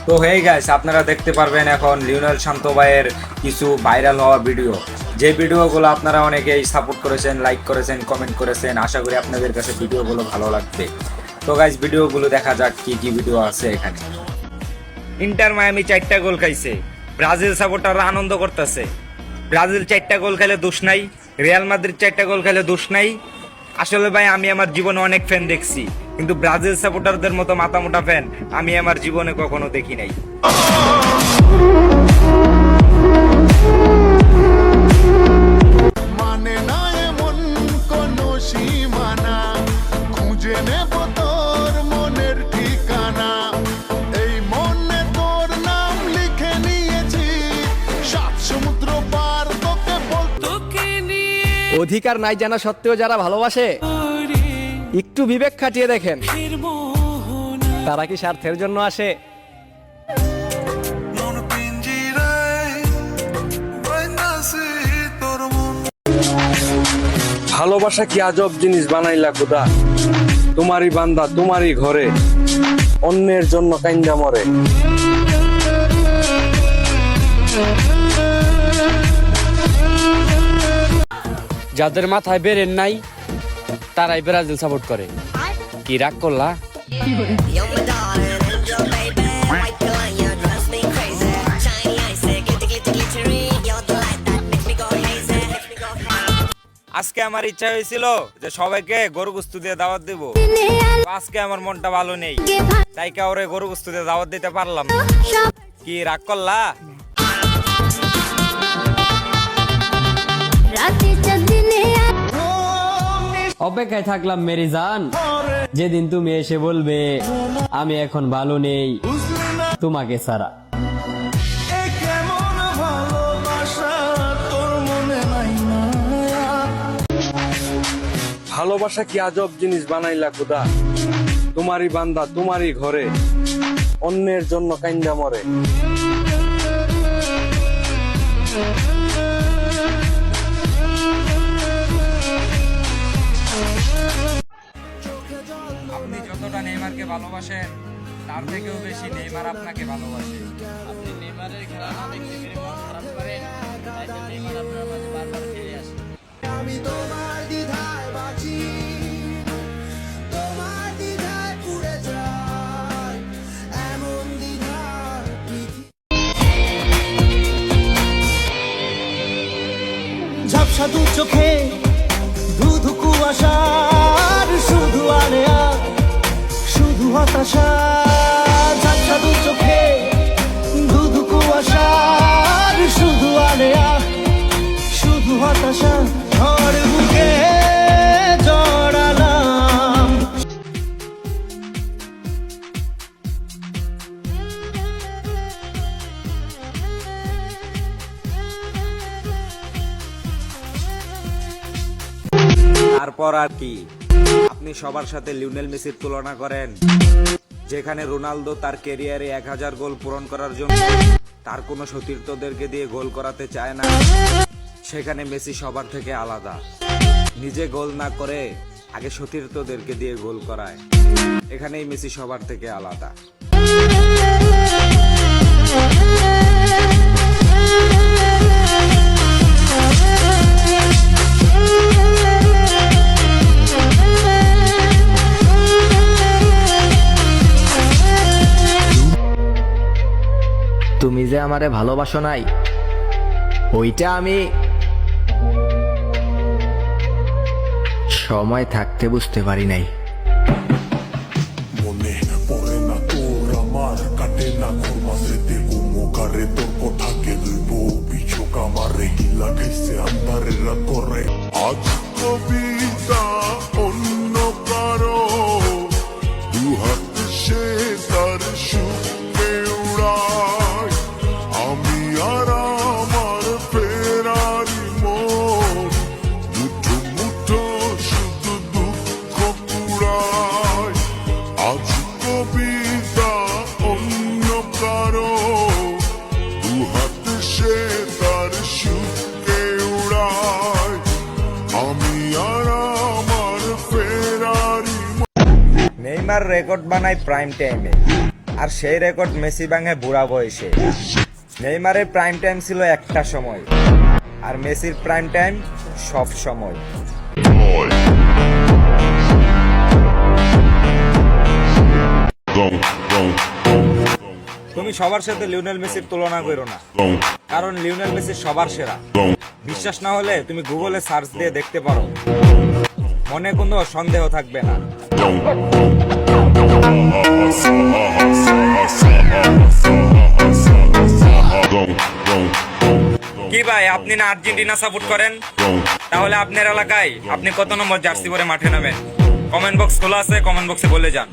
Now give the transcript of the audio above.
তো hey guys, আপনারা দেখতে পারবেন এখন লিওনেল শান্ত ভাইয়ের কিছু ভাইরাল হওয়া ভিডিও, যে ভিডিওগুলো আপনারা অনেকেই সাপোর্ট করেছেন, লাইক করেছেন, কমেন্ট করেছেন। আশা করি আপনাদের কাছে ভিডিওগুলো ভালো লাগবে। তো গাইস, ভিডিওগুলো দেখা যাক কি কি ভিডিও আছে এখানে। ইন্টার মায়ামি 4টা গোল খাইছে, ব্রাজিল সাপোর্টাররা আনন্দ করতেছে। ব্রাজিল 4টা গোল খেলে দোষ নাই, রিয়াল মাদ্রিদ 4টা গোল খেলে দোষ নাই। আসলে ভাই, আমি আমার জীবনে অনেক ফ্যান দেখছি, কিন্তু ব্রাজিল সাপোর্টারদের মতো মাথামোটা ফ্যান আমি আমার জীবনে কখনো দেখি নাই। মানে না এমন কোনো সীমানা, খুঁজে নেব তোর মনের ঠিকানা। এই মনে তোর নাম লিখে নিয়েছি, 7 সমুদ্র পার তোকে অধিকার নাই জানা সত্ত্বেও যারা ভালোবাসে, একটু বিবেক খাটিয়ে দেখেন তারা কি স্বার্থের জন্য আসে? ভালোবাসা কি আজব জিনিস বানাইলা খোদা, তোমারই বান্দা তোমারই ঘরে, অন্যের জন্য কাইন্দা মরে। যাদের মাথায় বেরেন নাই তারাই ব্রাজিল সাপোর্ট করে। কি রাগ করলা? You're my darling, and your baby. White line, you drives me crazy. Shiny eyes, glitter, glitter, glittery. You're the light that makes me go hazy. Makes me go hazy. আজকে আমার ইচ্ছা হয়েছিল যে সবাইকে গরু গোস্ত দিয়ে দাওয়াত দিব। আজকে আমার মনটা ভালো নেই, তাই কাউরে গরু গোস্ত দিয়ে দাওয়াত দিতে পারলাম না। কি রাগ করলা? অপেক্ষায় থাকলাম মেরি জান, যেদিন তুমি এসে বলবে আমি এখন ভালো নেই তোমাকে ছাড়া। কেমন ভালোবাসা তোর মনে নাই না। ভালোবাসা কি আজব জিনিস বানাইলা খোদা, তোমারই বান্দা তোমারই ঘরে, অন্যের জন্য কাইন্দা মরে। আপনি যতটা নেইমারকে ভালোবাসেন, তার থেকেও বেশি নেইমার আপনাকে ভালোবাসে। আপনি নেইমারের খেলা না দেখতে পেরে মন খারাপ করেন, তাই তো নেইমার আপনার মাঝে বারবার ফিরে আসে। আমি তোমার দ্বিধায় বাঁচি, তোমার দ্বিধায় পুড়ে যাই, এমন দ্বিধা ঝাপসা দু চোখে ধুধু কুয়াশার শুধু আলেয়া, শুধু হতাশা। ঝাপসা দু চোখে ধুধু কুয়াশার শুধু আলেয়া, শুধু হতাশা। ঝড় বুকে জড়ালাম। তারপর আর কি, আপনি সবার সাথে লিওনেল মেসির তুলনা করেন, যেখানে রোনালদো তার ক্যারিয়ারে 1000 গোল পূরণ করার জন্য তার কোনো সতীর্থদেরকে দিয়ে গোল করাতে চায় না। সেখানে মেসি সবার থেকে আলাদা, নিজে গোল না করে আগে সতীর্থদেরকে দিয়ে গোল করায়। এখানেই মেসি সবার থেকে আলাদা। তুমি যে আমারে ভালোবাসো নাই, ওইটা আমি সময় থাকতে বুঝতে পারি নাই। মনে পড়ে না তোর আমার, কাটে না ঘুমা স্মৃতি মুখারে, তোর কথাকে লইব পিছু কামারে, লাগাইছে আন্ধারের রাত করে। আজ কবিতা অন্য কারো, দু হাত সে তার সুখে উড়ায়, আমি আর আমার ফেরারি মন, মুঠো মুঠো শুধু দুঃখ কুড়ায়। আজ কবিতা অন্য কারো, দু হাত সে তার সুখে উড়ায়, আমি আর আমার ফেরারি। নেইমার রেকর্ড বানায় প্রাইম টাইমে, আর সেই রেকর্ড মেসি ভাঙে বুড়া বয়সে। নেইমারের প্রাইম টাইম ছিল একটা সময়, আর মেসির প্রাইম টাইম সব সময়। তুমি সবার সাথে লিওনেল মেসির তুলনা করো না, কারণ লিওনেল মেসি সবার সেরা। বিশ্বাস না হলে তুমি গুগলে সার্চ দিয়ে দেখতে পারো, মনে কোনো সন্দেহ থাকবে না। কি ভাই, আপনি না আর্জেন্টিনা সাপোর্ট করেন? তাহলে আপনার এলাকায় আপনি কত নম্বর জার্সি পরে মাঠে নামেন? কমেন্ট বক্স খোলা আছে, কমেন্ট বক্সে বলে যান।